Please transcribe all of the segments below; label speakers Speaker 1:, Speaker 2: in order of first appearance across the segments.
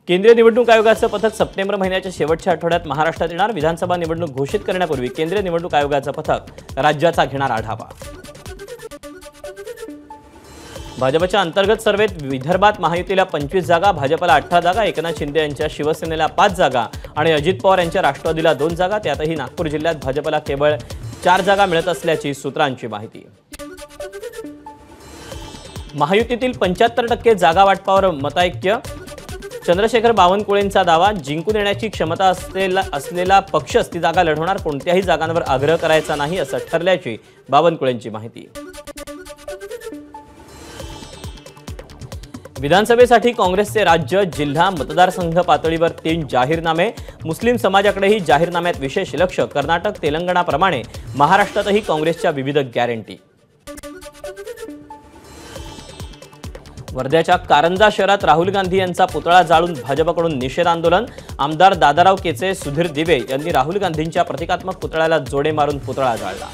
Speaker 1: केंद्रीय निवडणूक आयोगाचं पथक सप्टेंबर महिन्याच्या शेवटच्या आठवड्यात महाराष्ट्रात येणार। विधानसभा निवडणूक घोषित करण्यापूर्वी केंद्रीय निवडणूक आयोगाचं पथक राज्याचा घेणार आढावा। भाजपच्या अंतर्गत सर्वेत विदर्भात महायुतीला 25 जागा, भाजपला 18 जागा, एकनाथ शिंदे यांच्या शिवसेनेला 5 जागा आणि अजित पवार यांच्या राष्ट्रवादीला 2 जागा, त्यातही नागपूर जिल्ह्यात भाजपला केवळ 4 जागा मिळत असल्याची सूत्रांची माहिती। महायुतीतील 75% जागा वाटपावर मतैक्य। चंद्रशेखर बावनकुळेंचा दावा, जिंकून येण्याची क्षमता असलेला पक्षच ती जागा लढवणार, कोणत्याही जागांवर आग्रह करायचा नाही असं ठरल्याची बावनकुळेंची माहिती। विधानसभेसाठी काँग्रेसचे राज्य, जिल्हा, मतदारसंघ पातळीवर 3 जाहीरनामे। मुस्लिम समाजाकडेही जाहीरनाम्यात विशेष लक्ष। कर्नाटक, तेलंगणाप्रमाणे महाराष्ट्रातही काँग्रेसच्या विविध गॅरंटी। वर्ध्याच्या कारंजा शहरात राहुल गांधी यांचा पुतळा जाळून भाजपकडून निषेध आंदोलन। आमदार दादाराव केचे, सुधीर दिवे यांनी राहुल गांधींच्या प्रतिकात्मक पुतळ्याला जोडे मारून पुतळा जाळला।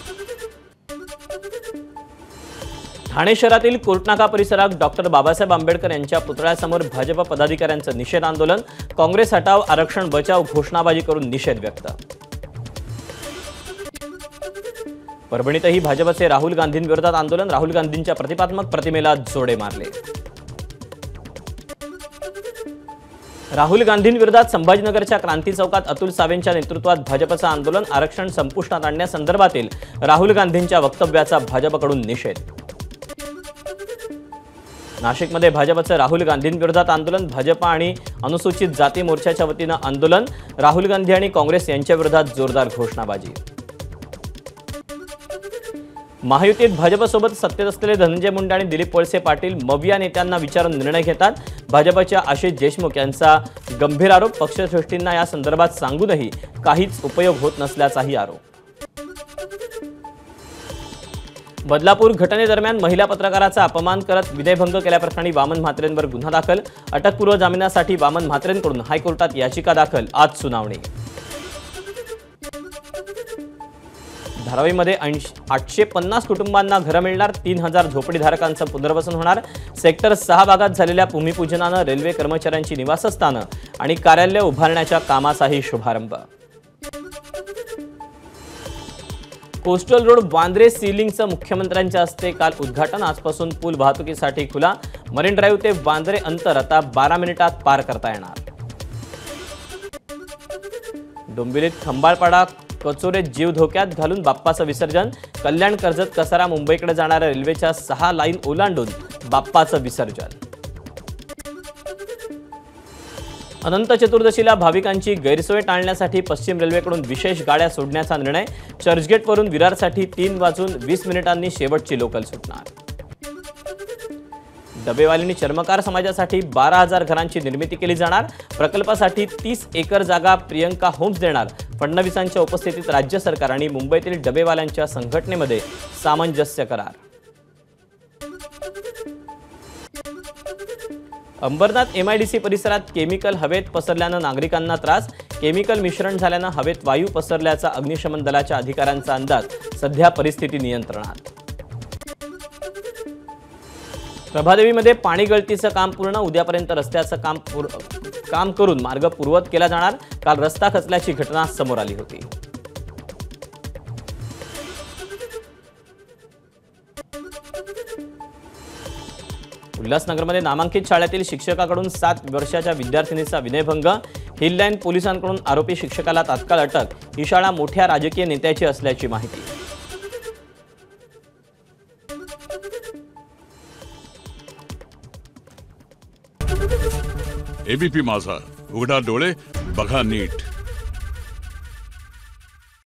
Speaker 1: ठाणे शहरातील कोर्टनाका परिसरात डॉक्टर बाबासाहेब आंबेडकर यांच्या पुतळ्यासमोर भाजप पदाधिकाऱ्यांचं निषेध आंदोलन। काँग्रेस हटाव, आरक्षण बचाव घोषणाबाजी करून निषेध व्यक्त। परभणीतही भाजपचे राहुल गांधींविरोधात आंदोलन। राहुल गांधींच्या प्रतिकात्मक प्रतिमेला जोडे मारले। राहुल गांधींविरोधात संभाजीनगरच्या क्रांती चौकात अतुल सावेंच्या नेतृत्वात भाजपचं आंदोलन। आरक्षण संपुष्टात आणण्यासंदर्भातील राहुल गांधींच्या वक्तव्याचा भाजपकडून निषेध। नाशिकमध्ये भाजपचं राहुल गांधींविरोधात आंदोलन। भाजप आणि अनुसूचित जाती मोर्चाच्या वतीनं आंदोलन। राहुल गांधी आणि काँग्रेस यांच्या विरोधात जोरदार घोषणाबाजी। महायुतीत भाजपसोबत सत्तेत असलेले धनंजय मुंडे आणि दिलीप वळसे पाटील मव या नेत्यांना विचारून निर्णय घेतात। भाजपच्या आशिष देशमुख यांचा गंभीर आरोप, पक्षश्रेष्ठींना या संदर्भात सांगूनही काहीच उपयोग होत नसल्याचाही आरोप। बदलापूर घटनेदरम्यान महिला पत्रकाराचा अपमान करत विनयभंग केल्याप्रकरणी वामन म्हात्रेंवर गुन्हा दाखल। अटकपूर्व जामिनासाठी वामन म्हात्रेंकडून हायकोर्टात याचिका दाखल, आज सुनावणी। धारावीमध्ये 850 कुटुंबांना घरं मिळणार। 3000 झोपडीधारकांचं पुनर्वसन होणार। सेक्टर 6 भागात झालेल्या भूमिपूजनानं रेल्वे कर्मचाऱ्यांची निवासस्थानं आणि कार्यालय उभारण्याच्या कामाचाही शुभारंभ। कोस्टल रोड वांद्रे सीलिंगचं मुख्यमंत्र्यांच्या हस्ते काल उद्घाटन। आजपासून पूल वाहतुकीसाठी खुला। मरीन ड्राईव्ह ते वांद्रे अंतर आता 12 मिनिटात पार करता येणार। डोंबिवलीत खंबाळपाडा कचोरेत जीव धोक्यात घालून बाप्पाचं विसर्जन। कल्याण, कर्जत, कसारा, मुंबईकडे जाणाऱ्या रेल्वेच्या 6 लाईन ओलांडून बाप्पाचं विसर्जन। अनंत चतुर्दशीला भाविकांची गैरसोय टाळण्यासाठी पश्चिम रेल्वेकडून विशेष गाड्या सोडण्याचा निर्णय। चर्चगेटवरून विरारसाठी 3:20 शेवटची लोकल सुटणार। डबेवालींनी चर्मकार समाजासाठी 12,000 घरांची निर्मिती केली जाणार। प्रकल्पासाठी 30 एकर जागा प्रियंका होम्स देणार। फडणवीसांच्या उपस्थितीत राज्य सरकार आणि मुंबईतील डबेवाल्यांच्या संघटनेमध्ये सामंजस्य करार। अंबरनाथ MIDC परिसरात केमिकल हवेत पसरल्यानं नागरिकांना त्रास। केमिकल मिश्रण झाल्यानं हवेत वायू पसरल्याचा अग्निशमन दलाच्या अधिकाऱ्यांचा अंदाज। सध्या परिस्थिती नियंत्रणात। प्रभादेवीमध्ये पाणी गळतीचं काम पूर्ण। उद्यापर्यंत रस्त्याचं काम करून मार्ग पूर्ववत केला जाणार। काल रस्ता खचल्याची घटना समोर आली होती। उल्हासनगरमध्ये नामांकित शाळेतील शिक्षकाकडून 7 वर्षाच्या विद्यार्थिनीचा विनयभंग। हिल लाईन पोलिसांकडून आरोपी शिक्षकाला तात्काळ अटक। ही शाळा मोठ्या राजकीय नेत्याची असल्याची माहिती।
Speaker 2: ABP माझा, उघडा डोळे बघा नीट।